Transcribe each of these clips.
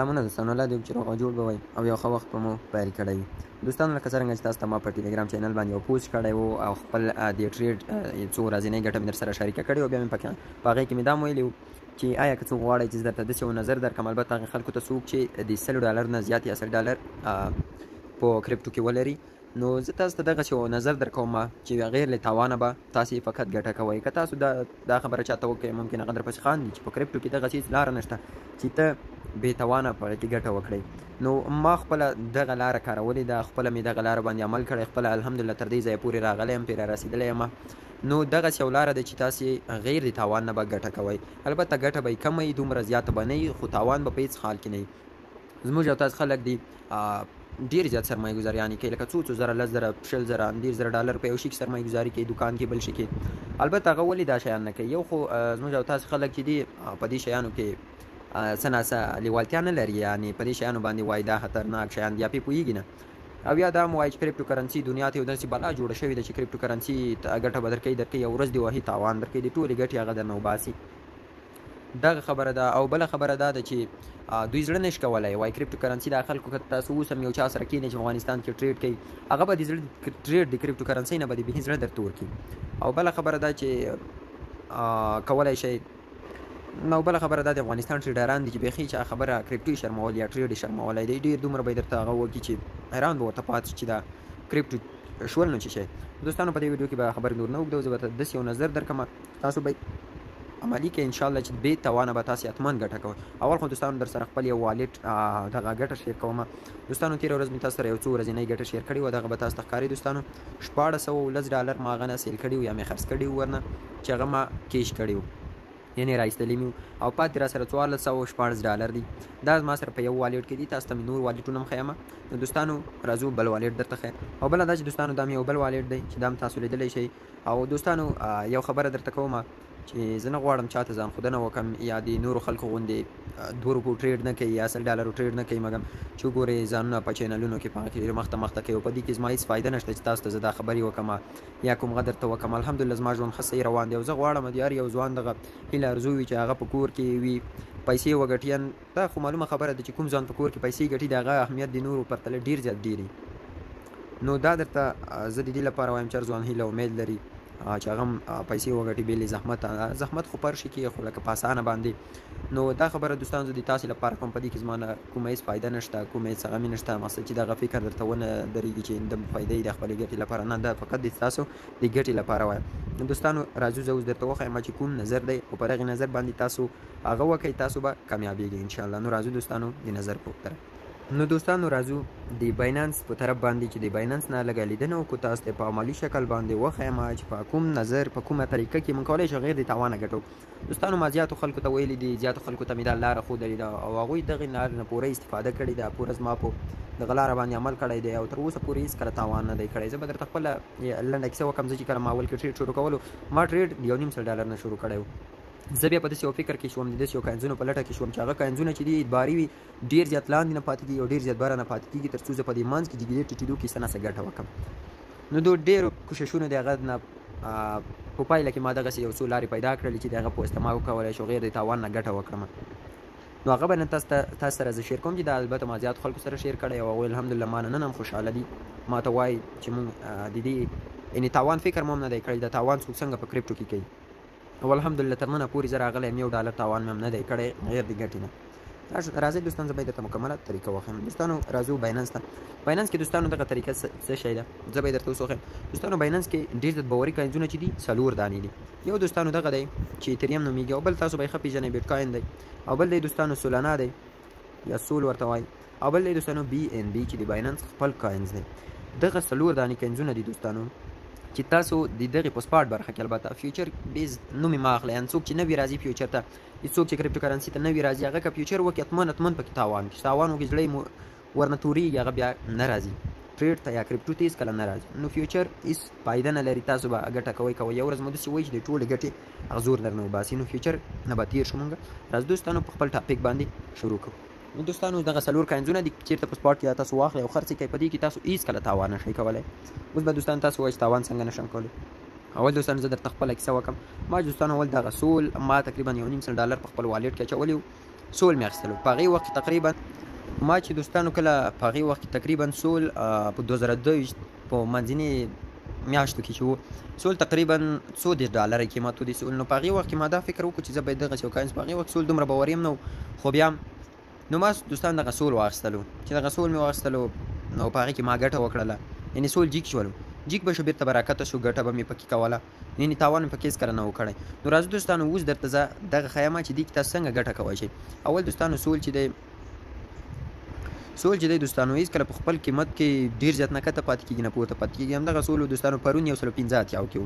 سلامونه دوستانو، الله دې وکړي چې روغ او جوړ به وئ او یو ښه وخت به مو پیل کړی وي. دوستانو لکه څرنګه چې تاسو ته ما په ټیلیګرام چینل باندې یو پوسټ کړی و او خپل د ټریډ څو ورځنۍ ګټه مې درسره شریکه کړې وه. بیا مې په هغې کې مې دا هم ویلي و چې آیا که څوک غواړئ چې زه درته داسې یو نظر درکړم، البته هغې خلکو ته څوک چې د $100 نه زیات یا $100 په کریپټو کې ولري، نو زه تاسو ته دغسې یو نظر درکوم چې غیر له تاوانه به تاسې فقط ګټه کوئ. که تاسو دا خبره چاته وکړئ، ممکن هغه درپسې خاندي چې په کریپټو کې دغه څیز لاره نشته چې ته بې توانه په هغې کې ګټه وکړئ. نو ما خپله دغه لاره کارولې ده، خپله مې دغه لاره باندې عمل کړی، خپله الحمدلله تر دې ځایه پورې راغلی یم، پرې رارسېدلی یم. نو دغسې یو لاره ده چې تاسې غیر د تاوان نه به ګټه کوئ. البته ګټه به یې کمه وي، دومره زیاته به نه وي، خو تاوان به په هېڅ حال کې نه وي. زموږ او تاسو خلک دي ډېر زیات سرمایه ګزاریانې کوي، لکه څو زره، 10,000، 20,000، 15,000 ډالر په یو شي کې سرمایه ګزاري کوي، دوکان کې بل شي کې. البته هغه ولې دا شیان نه کوي؟ یو خو زموږ او تاسو خلک چې دي په دې شیانو کې څه ناڅه لیوالتیا نه لري، یعنې په دې شیانو باندې وایي دا خطرناک شیان دي، یا پرې پوهېږي نه. او یا دا هم وایي چې کریپټو کرنسي دنیا ته یو داسې بلا جوړه شوې ده چې کریپټو کرنسي ګټه به درکوي، یو ورځ دې وهي تاوان درکوي، د ټولې ګټې هغه درنه وباسي. دغه خبره ده. او بله خبره دا ده چې دوی زړه نشي کولی، وایي کریپټو کرنسي دا خلکو که تاسو اوس هم یو چا سره کښېنئ چې افغانستان کې ټریډ کوي، هغه به د زړه ټریډ د کریپټو کرنسۍ نه به د بهي زړه درته ورکړي. او بله خبره دا چې کولی شئ، نو بله خبره دا د افغانستان ټریډران دي چې بیخي چې خبره کریپټو یې شرمول یا ټریډ یې شرمولی دی، ډېر دومره به یې درته هغه وکړي چې حیران به ورته پاتې شي چې دا کریپټو شول نو څه شی. دوستانو په دې ویډیو کې به خبرې نور نه اوږدوو، زه به داسې یو نظر درکړم، تاسو به عملي کې انشاءالله چې بې توانه به تاسې حتما ګټه کوئ. اول خو دوستانو در سره خپل یو والټ دغه ګټه شیر کوم. دوستانو تېره ورځ مې تاسو سره یو څو ورځنۍ ګټه شیر کړې وه، دغه به تاسو ته ښکاري. دوستانو $1410 ما هغه نه سیل کړي وو یا مې خرڅ کړي وو ورنه چې هغه ما کیش کړي وو، یعنې رایستلي مې وو، او پاتې را سره $1414 دي. دا ما سره په یو والټ کې دي، تاسو ته مې نور والټونه هم ښیم. نو دوستانو راځو بل والټ درته ښیم. او بله دا چې دوستانو دا مې یو بل والټ دی چې دا هم تاسو لیدلی شئ. او دوستانو یو خبره درته کوم چې زه نه غواړم چاته ځان ښودنه وکړم یا د نورو خلکو غوندې $2 ټریډ نه کوي یا $100 ټریډ نه کوي، مګم چې وګورئ ځانونه په چینلونو کې په هغه کې مخته کوي، او په دې کې زما هېڅ فایده نشته چې تاسو ته زه دا خبرې وکړم یا کوم غدر ته وکړم. الحمدلله زما ژوند ښه صحیح روان دی، او زه غواړم د هر یو ځوان دغه هیله ارزو وي چې هغه په کور کې وي، پیسې وګټي. دا خو معلومه خبره ده چې کوم ځوان په کور کې پیسې ګټي د هغه اهمیت د نورو پرتله ډېر زیات ډېر. نو دا درته زه د دې لپاره وایم چې هر ځوان هیله امید لري چې هغه هم پیسې وګټي بې له زحمت خو پر شي کې، خو لکه په اسانه باندې. نو دا خبره دوستانو زه د تاسې لپاره کوم، په دې کې زما نه کومه هېڅ فایده نشته، کومه هېڅ هغه مې نشته، مقصد چې دغه فکر درته ونه درېږي چې د فایده یې د خپلې ګټې لپاره نه، دا فقط د تاسو د ګټې لپاره وایم. دوستانو راځو زه اوس درته وښیم چې کوم نظر دی، او پر هغې نظر باندې تاسو هغه وکئ، تاسو به کامیابېږئ انشاءالله. نو راځو دوستانو د نظر په طرف. نو دوستانو راځو د باینانس په طرف باندې چې د باینانس نه لږه لیدنه وکړو، تاسو ته په عملي شکل باندې وښیم چې په کوم نظر په کومه طریقه کې موږ کولی شو غیر د تاوانه ګټو. دوستانو ما زیاتو خلکو ته ویلي دي، زیاتو خلکو ته مې دا لاره ښودلې ده، او هغوی دغې لارې نه پوره استفاده کړې ده، پوره زما په دغه لاره باندې عمل کړی دی، او تر اوسه پورې هېڅکله تاوان نه دی کړی. زه به درته خپله لنډه کیسه وکړم. زه چې کله ما اول کې ټریډ شروع کولو، ما ټریډ $1.5 نه شروع کړی و. زه بیا په داسې یو فکر کې شوم، د داسې یو کاینزونو په لټه کې شوم چې هغه کاینزونه چې دي باري وي، ډېر زیات لاندې نه پاتې کېږي او ډېر زیات باره نه پاتې کېږي، تر څو زه په دې منځ کې د دې ټیټېدو کې څه ناڅه ګټه وکړم. نو د ډېرو کوششونو د هغه نه په پایله کې ما دغسې یو څو لارې پیدا کړلې چې د هغه په واسطه ما وکولی شو غیر د تاوان نه ګټه وکړم. نو هغه به نن تاسو سره زه شیر کوم چې دا البته ما زیات خلکو سره شیر کړی، او هغوی الحمدلله ما نن هم خوشحاله دي. ما ته وایي چې مونږ د دې یعنې تاوان فکر مو هم نه دی کړی، د تاوان څوک څنګه په کریپټو کې کوي. او الحمدلله تر ننه پورې زه راغلی یم $1 تاوان مې هم نه دی کړی غیر د ګټې نه. راځئ دوستان زه به یې درته مکمله طریقه وښیم. دوستانو راځو باینانس ته. باینانس کې دوستانو دغه طریقه څه شی ده، زه به یې درته اوس وښیم. دوستانو باینانس کې ډېر زیات باوري کاینزونه چې دي 4 دانې دي. یو دوستانو دغه دی چې ایتریم نومیږي، او بل تاسو به یې ښه پېژنئ بیټکاین دی، او بل دی دوستانو سولانا دی یا سول ورته وایي، او بل دی دوستانو BNB چې د باینانس خپل کاینز دی. دغه 4 دانې کاینزونه دي دوستانو چې تاسو د دغې په سپاټ برخه کې، البته فیوچر بیز نوم یې مه اخلئ، یعنې څوک چې نوي راځي فیوچر ته، څوک چې کریپټو کرنسي ته نوي راځي، هغه که فیوچر وکړي حتمن پکې تاوان وکړي، تاوان وکړي زړه یې ورنه تورېږي، هغه بیا نه راځي ټریډ ته یا کریپټو ته، هېڅکله نه راځي. نو فیوچر هېڅ فایده نه لري، تاسو به ګټه کوئ. یو ورځ مو داسې وایي چې د ټولې ګټې هغه زور درنه وباسي. نو فیوچر نه به تېر شو. مونږ راځو دوستانو په خپل ټاپک باندې شروع کوو. نو دوستانو دغه 4 کاینزونه دي، چېرته په سپاټ کې تاسو واخلئ او خرڅ کوئ، په دې کې تاسو هېڅکله تاوان نه شئ کولی. اوس به دوستانو تاسو وایئ چې تاوان څنګه نشم کولی. اول دوستانو زه درته خپله کیسه وکړم. ما دوستانو اول دغه سول ما تقریبا $1.5 په خپل والټ کې اچولی و، سول مې اخیستلو. په هغې وخت کې تقریبا ما چې دوستانو کله په هغې وخت کې تقریبا سول په 2022 په منځني میاشتو کې چې و سول تقریبا $100 قیمت و د سول. نو په هغې وخت کې ما دا فکر وکړو چې زه باید دغسې وکاینس په هغې وخت سول دومره باوري هم نه و، خو بیا نو ما دوستان دغه سول واخیستلو. چې دغه سول مې واخیستلو نو په هغې کې ما ګټه وکړله، یعنې سول جیک شولو، جیک به شو بېرته به راکته شو، ګټه به مې پکې کوله، یعنې تاوان مې پکې هېڅکله نه و کړی. نو راځه دوستانو اوس درته زه دغه ښیم چې دې کې تاسو څنګه ګټه کولی شئ. اول دوستانو سول چې دی دوستانو هېڅکله په خپل قیمت کې ډېر زیات نه کته پاتې کېږي نه پورته پاتې کېږي. همدغه سول دوستانو پرون 115 اتیاو کې و،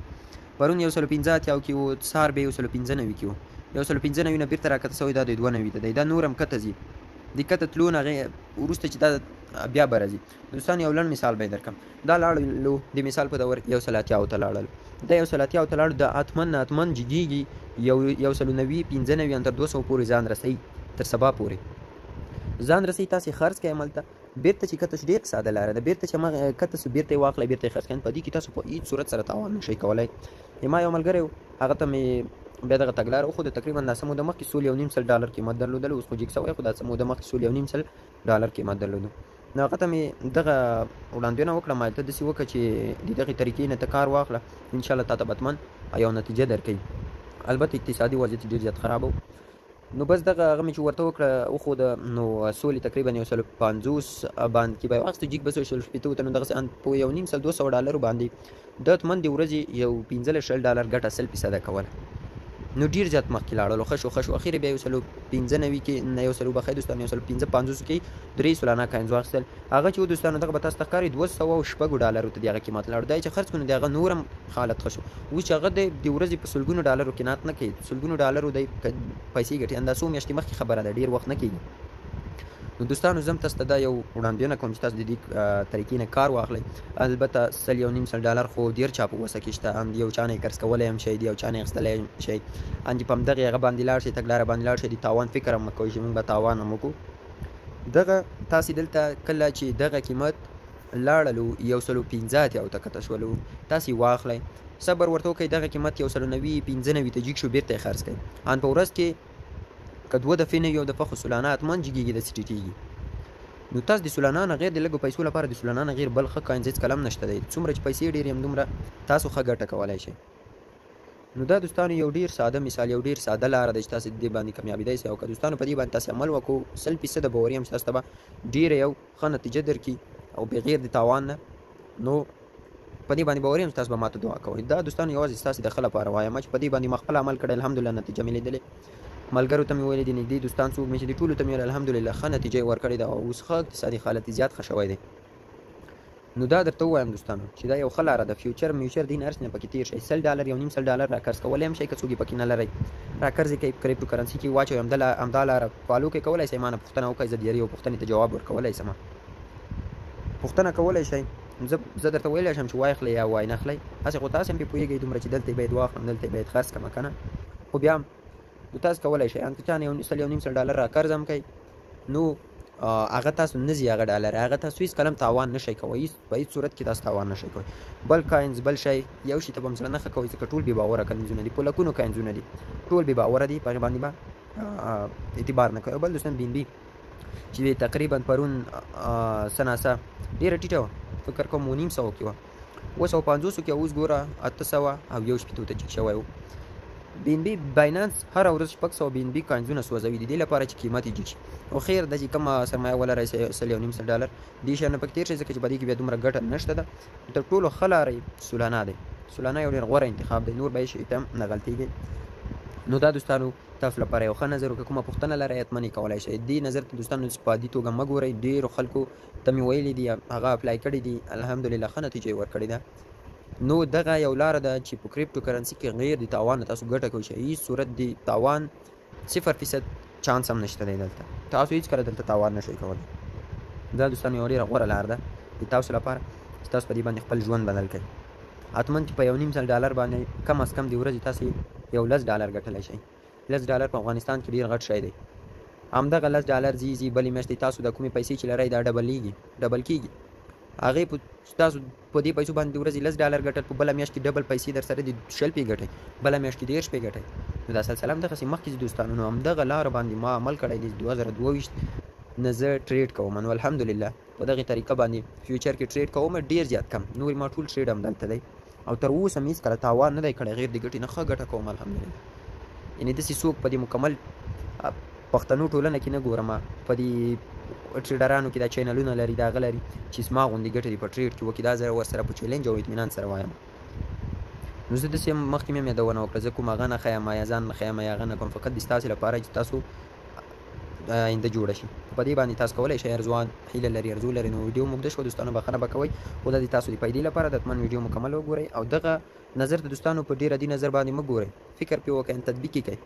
پرون 115 اتیاو کې و، سهار به 195 کې و، 195 نه بېرته راکته شوی، دا د 92 ته دی، دا نور هم کته ځي. د کته تلو نه هغې وروسته چې دا بیا به راځي. دوستان یو لنډ مثال به یې درکړم. دا لاړلو د مثال په ډول 180 ته لاړل، دا 180 ته لاړو، دا حتمن جګېږي 190 تر 200 پورې ځان رسوي، تر سبا پورې ځان رسوي. تاسې خرڅ کړئ هملته، بېرته چې کته شو ډېر ساده لاره ده، بېرته چې هماغه کته شو بېرته یې واخلئ، بېرته یې خرڅ کړئ. په دې کې تاسو په هېڅ صورت سره تاوان نه شئ کولی. ما یو ملګری و، هغه ته مې بیا دغه تګلاره وښوده. تقریبا دا څه موده مخکې $1.5 قیمت درلودلو، اوس خو جیک شوی، خو دا څه موده مخکې $1.5 قیمت درلودو. نو هغه ته مې دغه وړاندوینه وکړه، ما ته داسې وکړه چې د دغې طریقې نه ته کار واخله، انشاءالله تا ته به حتمن یو نتیجه درکوي. البته اقتصادي وضعیت ډېر زیات خراب و. نو بس دغه هغه مې چې ورته وکړه وښوده، نو سولې تقریبا 150 باندې کې به یې واخیستو، جیک به $160 نو دغسې په $1.5 باندې د حتمن د ورځې یو $15 ګټه 100% کوله. نو ډېر زیات مخکې لاړلو، ښه شو اخر بیا 195 کې نه 100 بخیر دوستانو 155 کې 3 سولانه کاینز واخیستل. هغه چې دوستانو دغه به تاسو ته ښکاري $206 ته د هغه قیمت لاړو. دا چې خرڅ کړو نو د هغه نور هم حالت ښه شو. اوس چې هغه د ورځې په سلګونو ډالرو قناعت نه کوي، سلګونو ډالرو دی پیسې ګټي، دا څو میاشتې مخکې خبره ده، ډېر وخت نه کېږي. نو دوستانو زه هم تاسو ته دا یو وړاندوینه کوم چې تاسو د دې طریقې نه کار واخلئ. البته $1.5 خو ډېر چا په وسه کې شته، یو چا نه یې قرض کولی هم شئ، یو چا نه یې اخیستلی هم شئ، په همدغې هغه باندې لاړ شئ، تګلاره باندې لاړ شئ، د تاوان فکر هم مه کوئ چې موږ به تاوان هم وکړو. دغه تاسې دلته کله چې دغه قیمت لاړلو 115 ته کته شولو، تاسې واخلئ، صبر ورته وکئ، دغه قیمت 190 ته جیک شو، بېرته یې خرڅ کړئ. ان په ورځ کې که 2 دفعې نه یو دفعه خو سولانه حتمن جګېږي، داسې ټیټېږي. نو تاسو د سولانه نه غیر د لږو پیسو لپاره د سولانه نه غیر بل ښه کاینز هېڅ کله هم نشته دی. څومره چې پیسې ډېرې هم دومره تاسو ښه ګټه کولی شئ. نو دا دوستانو یو ډېر ساده مثال، یو ډېر ساده لاره ده چې تاسو د دې باندې کامیابېدی شئ. او که دوستانو په دې باندې تاسې عمل وکړو 100% باوري یم چې تاسو ته به ډېره یو ښه نتیجه درکړي او بغیر د تاوان نه. نو په دې باندې باوري یم چې تاسو به ماته دعا کوئ. دا دوستانو یوازې ستاسې د ښه لپاره وایم چې په دې باندې ما خپل عمل کړی، الحمدلله نتیجه مې لیدلې. ملګرو ته مې ویلي دي، نږدې دوستان څوک مې چې دي ټولو ته مې ویل الحمدلله ښه نتیجه یې ورکړې ده او اوس ښه اقتصادي حالت زیات ښه شوی دی. نو دا درته ووایم دوستانو چې دا یو ښه لاره ده. فیوچر دین هر څه نه پکې تېر شئ. $100 $1.5 راقرض کولی هم شئ، که څوک یې پکې نه لرئ راقرض یې کوئ، کرپټو کرنسي کې واچوئ، همدا لاره فالو کې کولی شئ. ما نه پوښتنه وکړئ، زه د یو پوښتنې ته جواب ورکولی شم، پوښتنه کولی شئ. زه درته ویلی شم چې واخلئ یا وای نه اخلئ، هسې خو تاسې هم پرې پوهېږئ دومره چې دلته یې باید واخلم، دلته یې باید خرڅ کړم که نه. خو بیا هم نو تاسو کولی شئ که چا نه $1.5 راقرض هم کوئ، نو هغه تاسو نه ځي هغه ډالر، هغه تاسو هېڅ کله هم تاوان نه شئ کوئ، په هېڅ صورت کې تاسو تاوان نه شئ کوئ. بل کاینز بل شی یو شي ته به هم زړه نه ښه کوئ، ځکه ټول بې باوره کاینزونه دي، په لکونو کاینزونه دي، ټول بې باوره دي، په هغې باندې به اعتبار نه کوئ. بل دوستان BNB چې تقریبا پرون څه ناڅه ډېره ټیټه وه، فکر کوم 900 کې وه، 250 کې اوس ګوره 861 ته جیک شوی و. BNB باینانس هر ورځ 600 BNB کاینزونه سوځوي د دې لپاره چې قیمت یې جیک شي. خو خیر ده چې کومه سرمایه ولرئ $1.5 دې شیانو پکې تېر شئ، ځکه چې په دې کې بیا دومره ګټه نشته ده. تر ټولو ښه لاره یې سولانه دی. سولانه یو ډېر غوره انتخاب دی، نور به یې شئ ته هم نه غلطېږئ. نو دا دوستانو تاسو لپاره یو ښه نظر و. که کومه پوښتنه لرئ حتمن یې کولی شئ. دې نظر ته دوستانو په عادي توګه مه ګورئ، ډېرو خلکو ته مې ویلي دي، هغه اپلای کړي دي، الحمدلله ښه نتیجه یې ورکړې ده. نو دغه یو لاره ده چې په کرپټو کرنسي کې غیر د تاوان نه تاسو ګټه کوئ شئ. هېڅ صورت د تاوان 0% چانس هم نشته دی دلته، تاسو هېڅ کله دلته تاوان نه شئ کولی. دا دوستانو یو ډېره غوره لاره ده د تاسو لپاره چې تاسو په دې باندې خپل ژوند بدل کړئ. حتمن چې په $1.5 باندې کم از کم د ورځې تاسې یو $10 ګټلی شئ. $10 په افغانستان کې ډېر غټ شی دی. همدغه $10 ځي بلې میاشتې تاسو د کومې پیسې چې لرئ دا ډبل کېږي. هغې تاسو په دې پیسو باندې د ورځې $10 ګټل، په بله میاشت کې ډبل پیسې در سره د 20 ګټئ، بله میاشت کې 30 ګټئ. نو دا سلسله همدغسې مخکې دوستانو نو همدغه لاره باندې ما عمل کړی دی 2022 نه زه ټریډ کوم نو الحمدلله په دغې طریقه باندې فیوچر کې ټریډ کوم ډېر زیات کم نور ما ټول ټریډ همدلته دی او تر اوسه مې هېڅکله تاوان نه دی کړی غیر د ګټې نه ښه ګټه کوم الحمدلله یعنې داسې څوک په دې مکمل پښتنو ټولنه کې نه ګورم په دې ټریډرانو کې دا چینلونه لري دا هغه لري چې زما غوندې ګټه دې په ټریډ کې وکړي دا زه ورسره په چیلنج او اطمینان سره وایم نو زه داسې مخکې مې یادونه وکړه زه کوم هغه نه ښیم یا ځان نه ښیم یا هغه نه کوم فقط د ستاسې لپاره چې تاسو آینده جوړه شي په دې باندې تاسو کولی شئ ارزوان هیله لري ارزو لري نو ویډیو موږ د شو دوستانو بخښنه به کوئ خو دا د تاسو د پیدې لپاره حتماً ویډیو مکمل وګورئ او دغه نظر د دوستانو په ډېر عادي نظر باندې مه ګورئ فکر پرې وکړئ تطبیق یې کړئ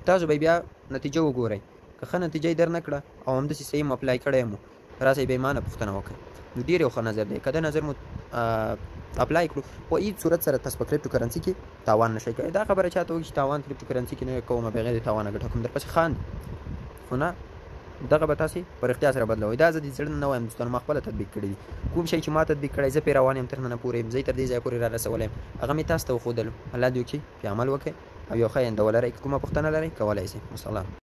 تاسو به بیا نتیجه وګورئ که ښه نتیجه یې در نه کړه او همداسې صحیح م اپلای کړی یم راسئ بې ایمانه پوښتنه وکړئ نو ډېر یو ښه نظر دی که دا نظر مو اپلای کړو په هیڅ صورت سره تاسو په کریپټو کرنسي کې تاوان نشئ کولی دا خبره چاته وکړي چې تاوان کریپټو کرنسي کې نه کوم بغیر د تاوانه ګټه کوم درپسې خاندي خو نه دغه به تاسې په رښتیا سره بدلوئ دا زه د زړه نه وایم دوستانو ما خپله تطبیق کړی دي کوم شی چې ما تطبیق کړی زه پرې روان یم تر ننه پورې یم زه یې تر دې ځایه پورې را رسولی یم هغه مې تاسو ته وښودلو الله دې وکړي پرې عمل وکړئ او یو ښه آینده ولرئ که کومه پوښتنه لرئ کولی شئ والسلام